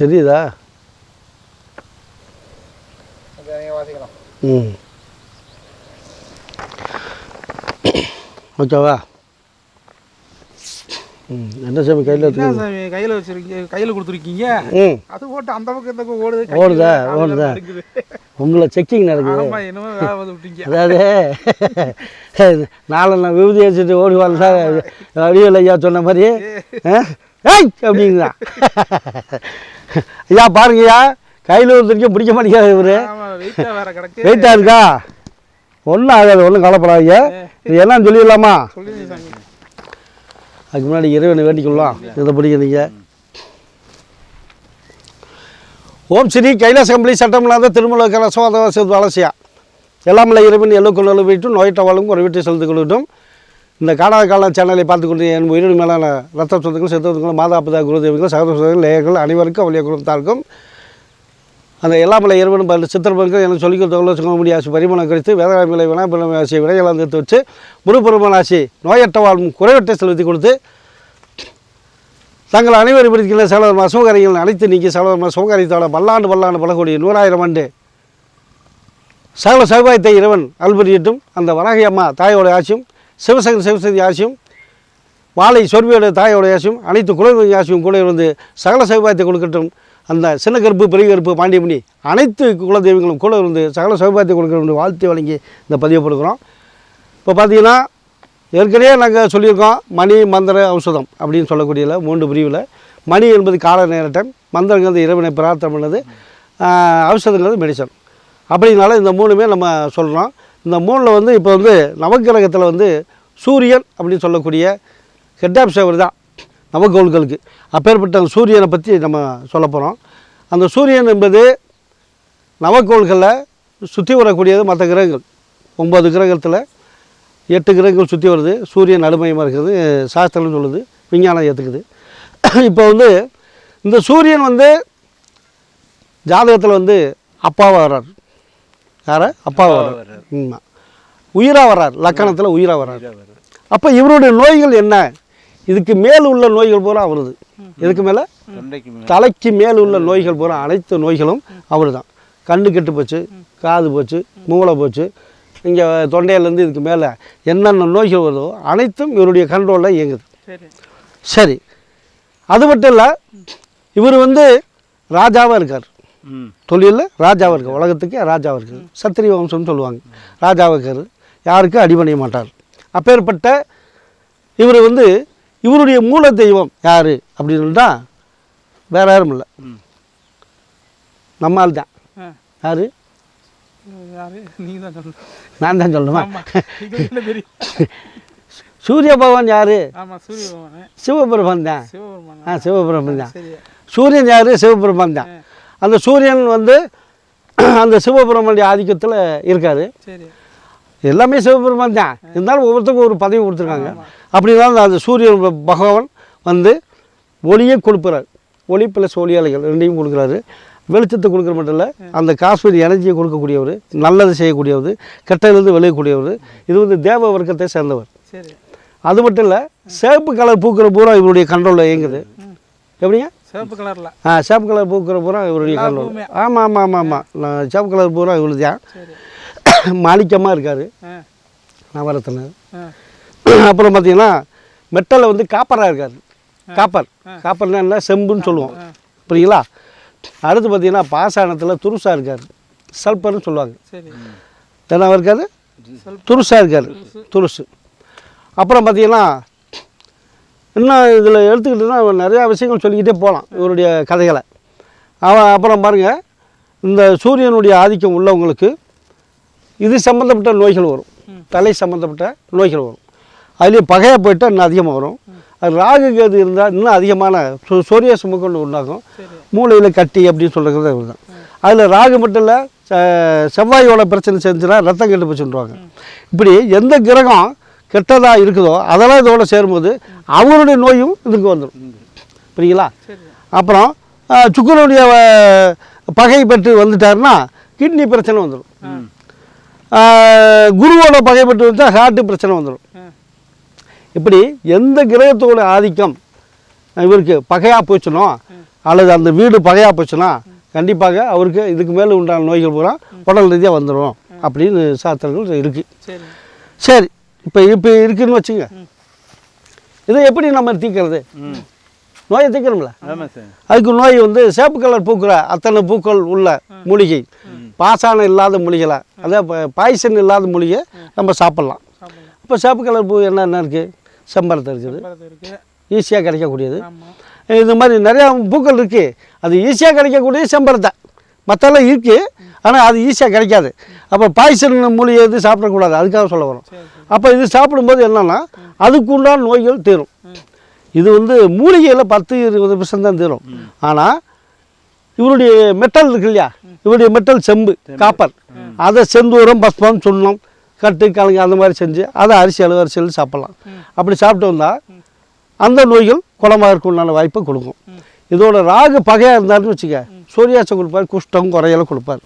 தெரியுதா? ம், ஓகேவா? ம், என்ன சாமி கையில் கையில் வச்சுருக்கீங்க, கையில் கொடுத்துருக்கீங்க. ம், அது போட்டு அந்த பக்கம் இந்த பக்கம் ஓடுது. ஓடுதா? உங்களை செக்கிங் நடக்குது. ஆமாம், என்னமோ வேலை வந்து விட்டீங்க. அதாவது நாளை விபூதி வச்சுட்டு ஓடி வரல வடிவேல் ஐயா சொன்ன மாதிரி ஏய் அப்படிங்களா? ஐயா பாருங்கய்யா, கையில் ஒருத்தருக்கே பிடிக்க மாட்டேங்காது. இவர் வெயிட்டாக இருக்கா? ஒன்றும் ஆகாது, ஒன்றும் கவலைப்படாதீங்க. இது என்னன்னு சொல்லிடலாமா? அதுக்கு முன்னாடி இறைவனை வேண்டிக்கொள்ளலாம். இதை பிடிக்கிறீங்க. ஓம் ஸ்ரீ கைலாச கம்பளி சட்டமில்லாத திருமல கலசம் வளர்ச்சியா எல்லாமல்ல இறைவன் எல்லுக்குள் வீட்டும் நோயிட்ட வாழும் ஒரு வீட்டை செலுத்திக் கொள்ளட்டும். இந்த காணாத கால சேனலை பார்த்துக்கொண்டு என் உயிரின் மேலான ரத்த சொந்தங்கள் செத்தவர்கள் மாதாபிதா குருதேவிகள் சகோதரர்கள் லேயர்கள் அனைவருக்கும் அவளிய குடும்பத்தாருக்கும் அந்த எல்லாமல்ல இறைவன் சித்திரப்பர்கள் எனக்கு சொல்லிக் கொடுத்தவங்கள சொல்ல முடிய ஆசி பரிமாணம் கழித்து வேதாளமிலை வினாபிரம ஆசியை விடையெல்லாம் எடுத்து வச்சு முருபெருமான ஆசி நோயற்ற வாழும் குறைவற்றை செலுத்தி கொடுத்து தங்கள் அனைவரும் இருக்கின்ற சகோதரமா சோகாரிகள் அனைத்து நீக்கி சகோதரமா சோகாரியத்தோட பல்லாண்டு பல்லகோடி 100,000 ஆண்டு சகல சௌபாயத்தை இறைவன் அல்புரியட்டும். அந்த வராகி அம்மா தாயோட ஆசியும் சிவசக்தி ஆசியும் வாழை சொர்பியோட தாயோட ஆசியும் அனைத்து குலதெய்வ ஆசியும் கூட இருந்து சகல சௌபாயத்தை கொடுக்கட்டும். அந்த சின்ன கருப்பு பெரிய கருப்பு பாண்டியமணி அனைத்து குலதெய்வங்களும் கூட இருந்து சகல சௌபாயத்தை கொடுக்கணும் வாழ்த்து வழங்கி இந்த பதிவு கொடுக்குறோம். இப்போ பார்த்தீங்கன்னா ஏற்கனவே நாங்கள் சொல்லியிருக்கோம் மணி மந்திர ஔஷதம் அப்படின்னு சொல்லக்கூடியதில் 3 பிரிவில் மணி என்பது கால நேரட்டம், மந்திரங்கிறது இறைவனை பிரார்த்தனை பண்ணது, ஔஷதங்கிறது மெடிசன். அப்படினால இந்த 3மே நம்ம சொல்கிறோம். இந்த 3ல் வந்து இப்போ வந்து நவக்கிரகத்தில் வந்து சூரியன் அப்படின்னு சொல்லக்கூடிய ஹெட் ஆஃப் சேவர் தான் நவக்கோள்களுக்கு. அப்பேற்பட்ட அந்த சூரியனை பற்றி நம்ம சொல்ல போகிறோம். அந்த சூரியன் என்பது நவக்கோள்களில் சுற்றி வரக்கூடியது. மற்ற கிரகங்கள் 9 கிரகத்தில் 8 கிரகங்கள் சுற்றி வருது. சூரியன் நடுமையமாக இருக்குது சாஸ்திரம்னு சொல்லுது, விஞ்ஞானம் ஏற்றுக்குது. இப்போ வந்து இந்த சூரியன் வந்து ஜாதகத்தில் வந்து அப்பாவாக வர்றார். யார அப்பாவாக வர்றார்? ஆமாம், உயிராக வர்றார். லக்கணத்தில் உயிராக வர்றார். அப்போ இவருடைய நோய்கள் என்ன? இதுக்கு மேல் உள்ள நோய்கள் பூரா அவருது. இதுக்கு மேலே தலைக்கு மேல் உள்ள நோய்கள் பூரா அனைத்து நோய்களும் அவர் தான். கண்ணு கெட்டு போச்சு, காது போச்சு, மூளை போச்சு, இங்கே தொண்டையிலேருந்து இதுக்கு மேலே என்னென்ன நோய்கள் வருதோ அனைத்தும் இவருடைய கண்ட்ரோலில் இயங்குது. சரி, அது மட்டும் இல்லை, இவர் வந்து ராஜாவாக இருக்கார். தொழிலில் ராஜாவாக இருக்கார். உலகத்துக்கே ராஜாவாக இருக்கார். சத்திரிய வம்சம்னு சொல்லுவாங்க. ராஜாவாக இருக்கார், யாருக்கும் அடிபணிய மாட்டார். அப்பேற்பட்ட இவர் வந்து இவருடைய மூல தெய்வம் யார் அப்படின்னுட்டா வேற யாரும் இல்லை, நம்மால் தான். யார்? நான் தான் சொல்லணுமா? சூரிய பகவான் யார்? சிவபெருமான் தான். சிவபெருமான் தான். சூரியன் யார்? சிவபெருமான் தான். அந்த சூரியன் வந்து அந்த சிவபெருமானுடைய ஆதிக்கத்தில் இருக்கார். எல்லாமே சிவபெருமான் தான். இருந்தாலும் ஒவ்வொருத்தருக்கும் ஒரு பதவி கொடுத்துருக்காங்க. அப்படின்னா அந்த சூரியன் பகவான் வந்து ஒளியை கொடுக்குறார். ஒளி ப்ளஸ் ஒளி அலைகள் ரெண்டையும் கொடுக்குறாரு. வெளிச்சத்தை கொடுக்குற மட்டும் இல்லை, அந்த காஸ்மிக் எனர்ஜியை கொடுக்கக்கூடியவர், நல்லது செய்யக்கூடியவர், கெட்டதிலிருந்து விளையக்கூடியவர். இது வந்து தேவ வர்க்கத்தை சேர்ந்தவர். அது மட்டும் இல்லை, சேப்பு கலர் பூக்கிற பூரா இவருடைய கண்ட்ரோலில் இயங்குது. எப்படிங்க? சேப்பு கலரில் சேப்பு கலர் பூக்கிற பூரா இவருடைய கண்ட்ரோல். ஆமாம் ஆமாம் ஆமாம் ஆமாம், சேப்பு கலர் பூரா இவரு தான். மாணிக்கமாக இருக்கார் நவரத்ன. அப்புறம் பார்த்தீங்கன்னா மெட்டலில் வந்து காப்பராக இருக்கார். காப்பர்னா என்ன? செம்புன்னு சொல்லுவோம், புரியுங்களா? அடுத்து பார்த்தீங்கன்னா பாசானத்தில் துருசாக இருக்கார். சல்பர்னு சொல்லுவாங்க. என்னவா இருக்காது? துருசாக இருக்கார், துருசு. அப்புறம் பார்த்தீங்கன்னா இன்னும் இதில் எடுத்துக்கிட்டோன்னா நிறையா விஷயங்கள் சொல்லிக்கிட்டே போகலாம் இவருடைய கதைகளை. அப்புறம் பாருங்கள், இந்த சூரியனுடைய ஆதிக்கம் உள்ளவங்களுக்கு இது சம்மந்தப்பட்ட நோய்கள் வரும். தலை சம்மந்தப்பட்ட நோய்கள் வரும். அதுலேயும் பகையாக போயிட்டால் இன்னும் அதிகமாக வரும். அது ராகு கேது இருந்தால் இன்னும் அதிகமான சோரியாசம் கொண்டு உண்டாகும். மூளையில் கட்டி அப்படின்னு சொல்கிறது இவர் தான். அதில் ராகு மட்டும் இல்லை, செவ்வாயோட பிரச்சனை செஞ்சுன்னா ரத்தம் கெட்டு போச்சுருவாங்க. இப்படி எந்த கிரகம் கெட்டதாக இருக்குதோ அதெல்லாம் இதோட சேரும்போது அவருடைய நோயும் இதுக்கு வந்துடும், புரியுங்களா? அப்புறம் சுக்கரனுடைய பகை பெற்று வந்துட்டாருன்னா கிட்னி பிரச்சனை வந்துடும். குருவோட பகை பெற்று வந்துட்டால் ஹார்ட்டு பிரச்சனை வந்துடும். இப்படி எந்த கிரகத்தோட ஆதிக்கம் இவருக்கு பகையாக போச்சுனோ அல்லது அந்த வீடு பகையாக போச்சுன்னா கண்டிப்பாக அவருக்கு இதுக்கு மேலே உண்டான நோய்கள் பூரா உடல் ரீதியாக வந்துடும் அப்படின்னு சாஸ்திரங்கள் இருக்குது. சரி, இப்போ இருக்குதுன்னு வச்சுங்க, இதை எப்படி நம்ம தீர்க்கிறது? நோயை தீர்க்கணும்ல. அதுக்கு நோய் வந்து சேப்பு கலர் பூக்கிற அத்தனை பூக்கள் உள்ள மூலிகை, பாசானம் இல்லாத மூலிகளை, அதாவது பாய்சன் இல்லாத மூலிகை நம்ம சாப்பிட்லாம். இப்போ சேப்பு கலர் பூ என்ன இருக்குது? செம்பருத்தி இருக்குது, ஈஸியாக கிடைக்கக்கூடியது. இது மாதிரி நிறையா பூக்கள் இருக்குது, அது ஈஸியாக கிடைக்கக்கூடியது செம்பருத்தை. மற்றெல்லாம் இருக்குது, ஆனால் அது ஈஸியாக கிடைக்காது. அப்போ பாய்சன் மூலிகை எது சாப்பிடக்கூடாது, அதுக்காக சொல்ல வரோம். அப்போ இது சாப்பிடும்போது என்னென்னா அதுக்கு உண்டான நோய்கள் தீரும். இது வந்து மூலிகையில் 10-20% தான் தீரும். ஆனால் இவருடைய மெட்டல் இருக்கு இல்லையா, இவருடைய மெட்டல் செம்பு, காப்பர், அதை செந்தூரம், பஸ்பம், சுண்ணம், கட்டு, கலங்கு அந்த மாதிரி செஞ்சு அதை அரிசியில் சாப்பிட்லாம். அப்படி சாப்பிட்டு வந்தால் அந்த நோய்கள் குணமாக உண்டான வாய்ப்பை கொடுக்கும். இதோட ராகு பகையாக இருந்தாருன்னு வச்சுக்க, சூரியாசம் கொடுப்பார், குஷ்டம் குறையெல்லாம் கொடுப்பார்.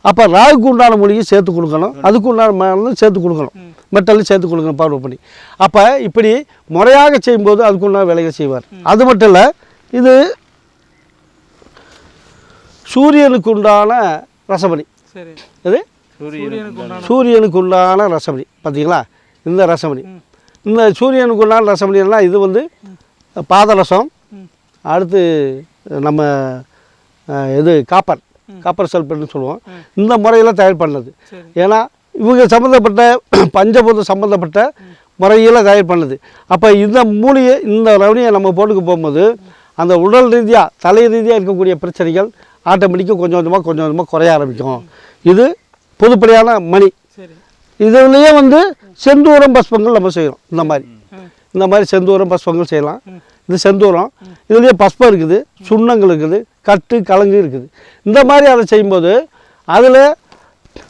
அப்போ ராகுக்கு உண்டான மூலிகை சேர்த்து கொடுக்கணும், அதுக்கு உண்டான மருந்து சேர்த்து கொடுக்கணும், மெட்டலும் சேர்த்து கொடுக்கணும் பார்வை பண்ணி. அப்போ இப்படி முறையாக செய்யும்போது அதுக்கு உண்டான வேலைகள் செய்வார். அது மட்டும் இல்லை, இது சூரியனுக்கு உண்டான ரசமணி. இது சூரியனுக்கு உண்டான ரசமணி. பார்த்தீங்களா, இந்த ரசமணி, இந்த சூரியனுக்கு உண்டான ரசமணினா இது வந்து பாதரசம், அடுத்து நம்ம இது காப்பர் சல்பேட்னு சொல்லுவோம். இந்த முறையில் தயார் பண்ணது. ஏன்னா இவங்க சம்மந்தப்பட்ட பஞ்சபூதம் சம்மந்தப்பட்ட முறையில் தயார் பண்ணது. அப்போ இந்த மூலிகை, இந்த ரவணியை நம்ம போட்டுக்க போகும்போது அந்த உடல் ரீதியாக, தலை ரீதியாக இருக்கக்கூடிய பிரச்சனைகள் ஆட்டோமேட்டிக்காக கொஞ்சம் கொஞ்சமாக குறைய ஆரம்பிக்கும். இது பொதுப்படையான மணி. இதுலேயே வந்து செந்தூரம் பஸ்பங்கள் நம்ம செய்கிறோம். இந்த மாதிரி செந்தூரம் பஸ்பங்கள் செய்யலாம். இது செந்தூரம், இதுலேயே பஸ்பம் இருக்குது, சுண்ணங்கள் இருக்குது, கட்டு, கலங்கு இருக்குது. இந்த மாதிரி அதை செய்யும்போது அதில்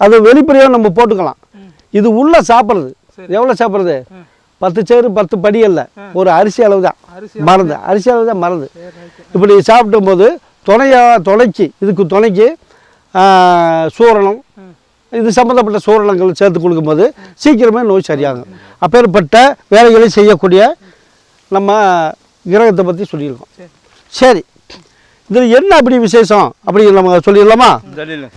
அதை வெளிப்படையாக நம்ம போட்டுக்கலாம். இது உள்ளே சாப்பிட்றது எவ்வளோ சாப்பிட்றது? 10 சேரு 10 படி அல்ல, ஒரு அரிசி அளவு தான் மருந்து, அரிசி அளவு தான் மருந்து. இப்படி சாப்பிடும் போது துணைக்கு இதுக்கு துணைக்கு சூரணம், இது சம்மந்தப்பட்ட சூரணங்கள் சேர்த்து கொடுக்கும்போது சீக்கிரமே நோய் சரியாகும். அப்பேற்பட்ட வேலைகளை செய்யக்கூடிய நம்ம கிரகத்தை பற்றி சொல்லியிருக்கோம். சரி, இதில் என்ன அப்படி விசேஷம் அப்படி நம்ம சொல்லிடலாமா?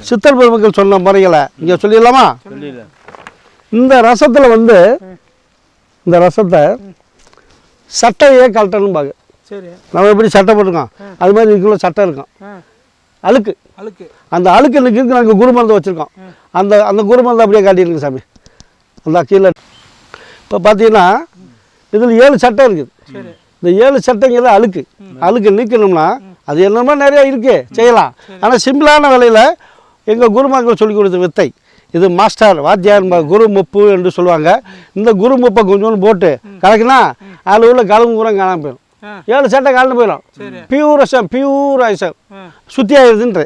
சித்தர் பெருமக்கள் சொன்ன முறைகளை இங்கே சொல்லிடலாமா? இந்த ரசத்தில் வந்து இந்த ரசத்தை சட்டையே கலட்டணும் பாங்க. நம்ம எப்படி சட்டை போட்டிருக்கோம் அது மாதிரி இதுக்குள்ள சட்டை இருக்கும், அழுக்கு. அந்த அழுக்கு இருக்கு, நாங்கள் குருமருந்தை வச்சுருக்கோம். அந்த குருமருந்தை அப்படியே காட்டியிருங்க சாமி. அந்த கீழே இப்போ பார்த்தீங்கன்னா இதில் 7 சட்டை இருக்குது. இந்த 7 சட்டைங்கிறது அழுக்கு நீக்கணும்னா அது என்னமோ நிறையா இருக்குது, செய்யலாம். ஆனால் சிம்பிளான வேலையில் எங்கள் குருமார்கள் சொல்லிக் கொடுத்த வித்தை இது. மாஸ்டர் வாத்தியார் குரு முப்பு என்று சொல்லுவாங்க. இந்த குரு முப்பை கொஞ்சோண்டு போட்டு கலக்குனா அதில் உள்ள கலங்கு பூரா காணாமல் போயிடும். 7 சட்டை காலந்து போயிடும். பியூர் ரசம் சுத்தி ஆயிடுதுன்ற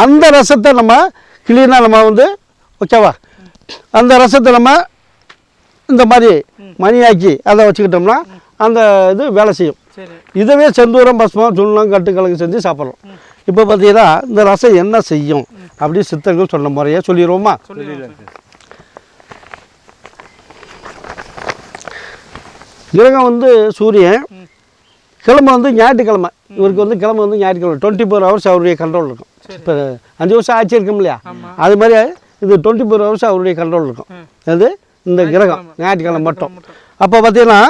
அந்த ரசத்தை நம்ம கிளீனாக நம்ம வந்து ஓகேவா, அந்த ரசத்தை நம்ம இந்த மாதிரி மணியாக்கி அதை வச்சுக்கிட்டோம்னா அந்த இது வேலை செய்யும். இதுவே செந்தூரம், பஸ்மம், சுண்ணம், கட்டு, கலங்கு செஞ்சு சாப்பிட்றோம். இப்போ பார்த்தீங்கன்னா இந்த ரசம் என்ன செய்யும் அப்படி சித்தர்கள் சொன்ன முறையை சொல்லிடுவோமா? கிரகம் வந்து சூரியன், கிழமை வந்து ஞாயிற்றுக்கிழமை. இவருக்கு வந்து கிழமை வந்து ஞாயிற்றுக்கிழமை 24 ஹவர்ஸ் அவருடைய கண்ட்ரோல் இருக்கும். இப்போ 5 வருஷம் ஆட்சி இருக்கும் இல்லையா, அது மாதிரி இது 24 ஹவர்ஸ் அவருடைய கண்ட்ரோல் இருக்கும். அது இந்த கிரகம் ஞாயிற்றுக்கிழமை மட்டும். அப்போ பார்த்தீங்கன்னா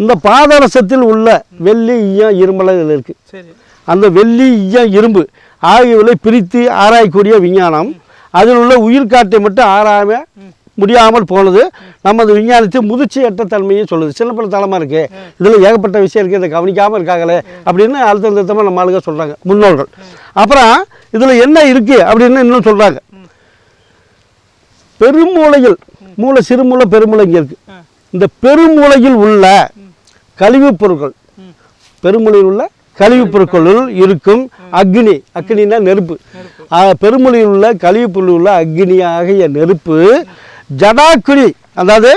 இந்த பாதரசத்தில் உள்ள வெள்ளி, ஈயம், இரும்பெல்லாம் இதில் இருக்குது. அந்த வெள்ளி, ஈயம், இரும்பு ஆகியவர்களை பிரித்து ஆராயக்கூடிய விஞ்ஞானம், அதில் உள்ள உயிர்காட்டை மட்டும் ஆராய முடியாமல் போனது நமது விஞ்ஞானத்தை முதிர்ச்சி எட்ட தன்மையை சொல்லுது. சின்ன பிள்ளை தலைமாக இருக்குது, இதில் ஏகப்பட்ட விஷயம் இருக்குது, இதை கவனிக்காமல் இருக்காங்களே அப்படின்னு அழுத்தமாக நம்ம ஆளுங்க சொல்கிறாங்க முன்னோர்கள். அப்புறம் இதில் என்ன இருக்குது அப்படின்னு இன்னும் சொல்கிறாங்க. பெருமூளையில் மூளை, சிறுமூளை, பெருமூளை இங்கே இருக்குது. இந்த பெருமூளையில் உள்ள கழிவுப் பொருட்கள், பெருமூளையில் உள்ள கழிவுப் பொருட்களுள் இருக்கும் அக்னினா நெருப்பு. பெருமூளையில் உள்ள கழிவுப் பொருள் உள்ள அக்னி ஆகிய நெருப்பு ஜடாக்குழி, அதாவது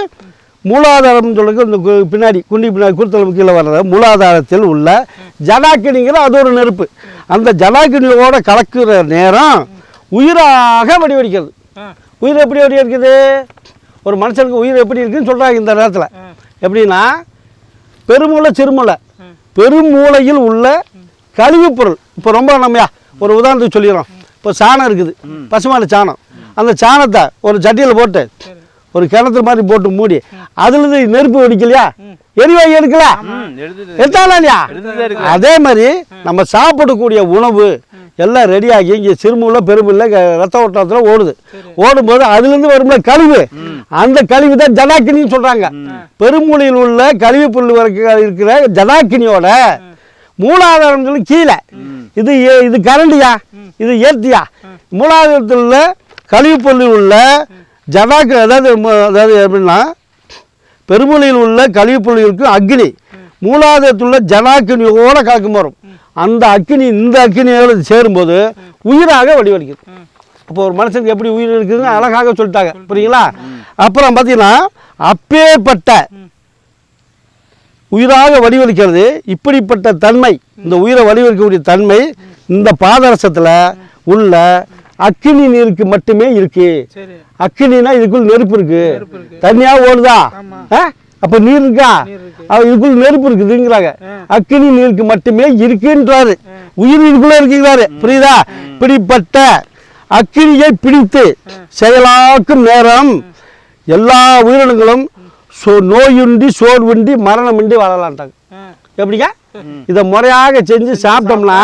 மூலாதாரம் சொல்லுங்க, இந்த பின்னாடி குண்டி பின்னாடி குருத்தளவு கீழே வர்ற மூலாதாரத்தில் உள்ள ஜடாக்கினிங்கிற அது ஒரு நெருப்பு. அந்த ஜடாக்கினியோட கலக்கிற நேரம் உயிராக வடிவடிக்கிறது. உயிர் எப்படி வடிவடிக்குது? ஒரு மனுஷனுக்கு உயிர் எப்படி இருக்குன்னு சொல்கிறாங்க இந்த நேரத்தில். எப்படின்னா பெருமூளை, சிறுமூளை, பெருமூளையில் உள்ள கழிவுப் பொருள். இப்போ ரொம்ப நம்மையா ஒரு உதாரணத்துக்கு சொல்லிடுறோம். இப்போ சாணம் இருக்குது, பசுமாடு சாணம். அந்த சாணத்தை ஒரு சட்டியில் போட்டு ஒரு கிணத்து மாதிரி போட்டு மூடி அதுலேருந்து நெருப்பு வெடிக்கலையா, எரிவாயு எடுக்கல, எடுத்தாலும் இல்லையா? அதே மாதிரி நம்ம சாப்பிடக்கூடிய உணவு எல்லாம் ரெடியாகி இங்கே சிறுமுள்ள பெருமுள்ள ரத்த ஓட்டத்தில் ஓடுது. ஓடும்போது அதுலேருந்து வரும்ல கழிவு, அந்த கழிவு தான் ஜடாக்கினின்னு சொல்கிறாங்க. பெருமூளையில் உள்ள கழிவு புல் இருக்கிற ஜடாக்கினியோட மூலாதாரம் சொல்லி கீழே இது கரண்டியா, இது ஏர்த்தியா? மூலாதாரத்தில் உள்ள கழிவு பொருளில் உள்ள ஜடாக்கு, அதாவது எப்படின்னா பெருமூளையில் உள்ள கழிவு பொருளுக்கு அக்னி மூலாதாரத்தில் உள்ள ஜடாக்கினியோட கலக்கும் வரும். அந்த அக்னி இந்த அக்னியோடு சேரும்போது உயிராக வடிவடிக்குது. அப்போ ஒரு மனுஷனுக்கு எப்படி உயிர் இருக்குதுன்னு அழகாக சொல்லிட்டாங்க, புரியுங்களா? அப்புறம் பார்த்தீங்கன்னா அப்பேற்பட்ட உயிராக வடிவளிக்கிறது. இப்படிப்பட்ட தன்மை, இந்த உயிரை வடிவளிக்கக்கூடிய தன்மை இந்த பாதரசத்தில் உள்ள அக்கினி நீருக்கு மட்டுமே இருக்கு. அக்கினா இதுக்குள் நெருப்பு இருக்கு, தண்ணியா ஓடுதா? அப்ப நீர் இருக்கா? இதுக்குள் நெருப்பு இருக்குதுங்கிறாங்க. அக்கினி நீருக்கு மட்டுமே இருக்குன்றாரு, உயிர் இதுக்குள்ள இருக்குங்கிறாரு, புரியுதா? இப்படிப்பட்ட அக்கினியை பிடித்து செயலாக்கும் நேரம் எல்லா உயிரினங்களும் நோயுண்டி சோர்வுண்டி மரணமின்றி வாழலான்ட்டாங்க. எப்படிங்க? இதை முறையாக செஞ்சு சாப்பிட்டோம்னா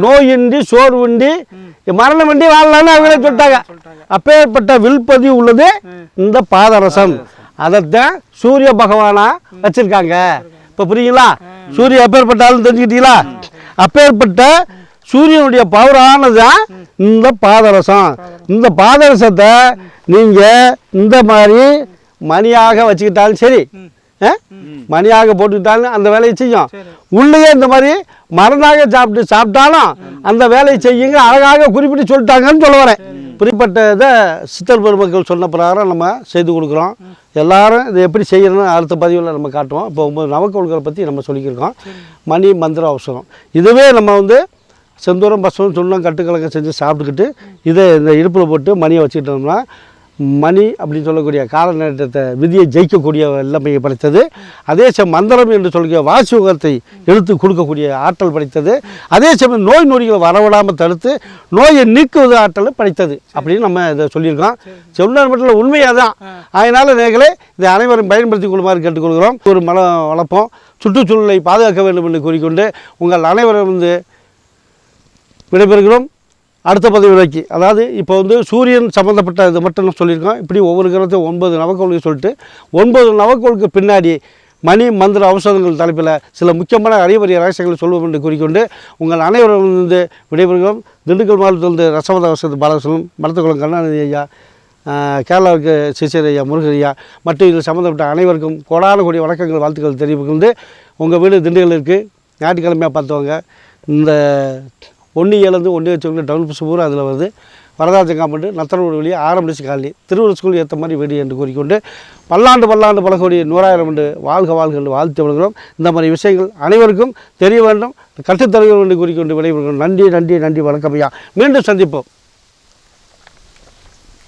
நோயின்றி சோர்வுண்டி மரணமின்றி வாழலான்னு அவங்களே சொல்லிட்டாங்க. அப்பேற்பட்ட வில்பதி உள்ளது இந்த பாதரசம். அதைத்தான் சூரிய பகவானா வச்சிருக்காங்க. இப்ப புரியுங்களா? சூரியன் அப்பேற்பட்டாலும் தெரிஞ்சுக்கிட்டீங்களா? அப்பேற்பட்ட சூரியனுடைய பவரானதுதான் இந்த பாதரசம். இந்த பாதரசத்தை நீங்க இந்த மாதிரி மணியாக வச்சுக்கிட்டாலும் சரி, மணியாக போட்டுக்கிட்டாலும் அந்த வேலையை செய்யும். உள்ளேயே இந்த மாதிரி மருந்தாக சாப்பிட்டாலும் அந்த வேலையை செய்யுங்க, அழகாக குறிப்பிட்டு சொல்லிட்டாங்கன்னு சொல்ல வரேன். குறிப்பிட்டதை சித்தர் பெருமக்கள் சொன்ன பிரகாரம் நம்ம செய்து கொடுக்குறோம். எல்லாரும் இதை எப்படி செய்யணும்னு அடுத்த பதிவில் நம்ம காட்டுவோம். இப்போ 9 நவக்கோள்களை பற்றி நம்ம சொல்லிக்கிருக்கோம். மணி மந்திர அவசரம் இதுவே நம்ம செந்தூரம் பசவம் சுண்ணம் கட்டுக்கலங்க செஞ்சு சாப்பிட்டுக்கிட்டு இதை இந்த இடுப்பில் போட்டு மணியை வச்சுக்கிட்டோம்னா மணி அப்படின்னு சொல்லக்கூடிய கால நேரத்தை விதியை ஜெயிக்கக்கூடிய எல்லாமே படைத்தது. அதே சமயம் மந்திரம் என்று சொல்லக்கூடிய வாசுகத்தை எடுத்து கொடுக்கக்கூடிய ஆற்றல் படைத்தது. அதே சமயம் நோய் நொடிகளை வரவிடாமல் தடுத்து நோயை நீக்குவது ஆற்றல் படைத்தது அப்படின்னு நம்ம இதை சொல்லியிருக்கோம். சொன்ன மட்டும் உண்மையாக தான். அதனால் நீங்களே இதை அனைவரும் பயன்படுத்திக் கொள்ளுமாறு கேட்டுக்கொள்கிறோம். ஒரு மரம் வளர்ப்போம், சுற்றுச்சூழலை பாதுகாக்க வேண்டும் என்று கூறிக்கொண்டு உங்கள் அனைவரும் விடைபெறுகிறோம். அடுத்த பதிவுக்கு, அதாவது இப்போ சூரியன் சம்மந்தப்பட்ட இது மட்டும் சொல்லியிருக்கோம். இப்படி ஒவ்வொரு கிரகத்தையும் 9 நவக்கோள்கள் சொல்லிட்டு 9 நவக்கோளுக்கு பின்னாடி மணி மந்திர ஔஷதங்கள் தலைப்பில் சில முக்கியமான அறிவறிய ரகசியங்களை சொல்வோம் என்று கூறிக்கொண்டு உங்கள் அனைவரும் விடைபெறுகிறோம். திண்டுக்கல் மாவட்டத்தில் ரசவத ஔஷத பாலகிருஷ்ணன், மருத்துவக்குளம் கருணாநிதி ஐயா, கேரளாவுக்கு சிசிர் ஐயா, முருகர் ஐயா மற்றும் இதில் சம்மந்தப்பட்ட அனைவருக்கும் கோடான கோடி வணக்கங்கள் வாழ்த்துக்கள் தெரிவிக்கின்ற உங்கள் வீடு திண்டுக்கல் இருக்குது. ஞாயிற்றுக்கிழமையாக பார்த்தவங்க இந்த 1 ஒன்று வச்சவங்க டவுன் பஸ் பூரா அதில் வருது. வரதாஜன் காம்பவுண்டு, நத்தனூர் வழியாக ஆரம்பிச்சு காலனி, திருவள்ளுவர் ஸ்கூல் ஏற்ற மாதிரி வீடு என்று கூறிக்கொண்டு பல்லாண்டு பலகோடி 100,000 வாழ்க என்று வாழ்த்து வருகிறோம். இந்த மாதிரி விஷயங்கள் அனைவருக்கும் தெரிய வேண்டும், கற்றுத்தர வேண்டும் என்று கூறிக்கொண்டு விடைபெறுகிறோம். நன்றி நன்றி நன்றி, வணக்கம் ஐயா. மீண்டும் சந்திப்போம்.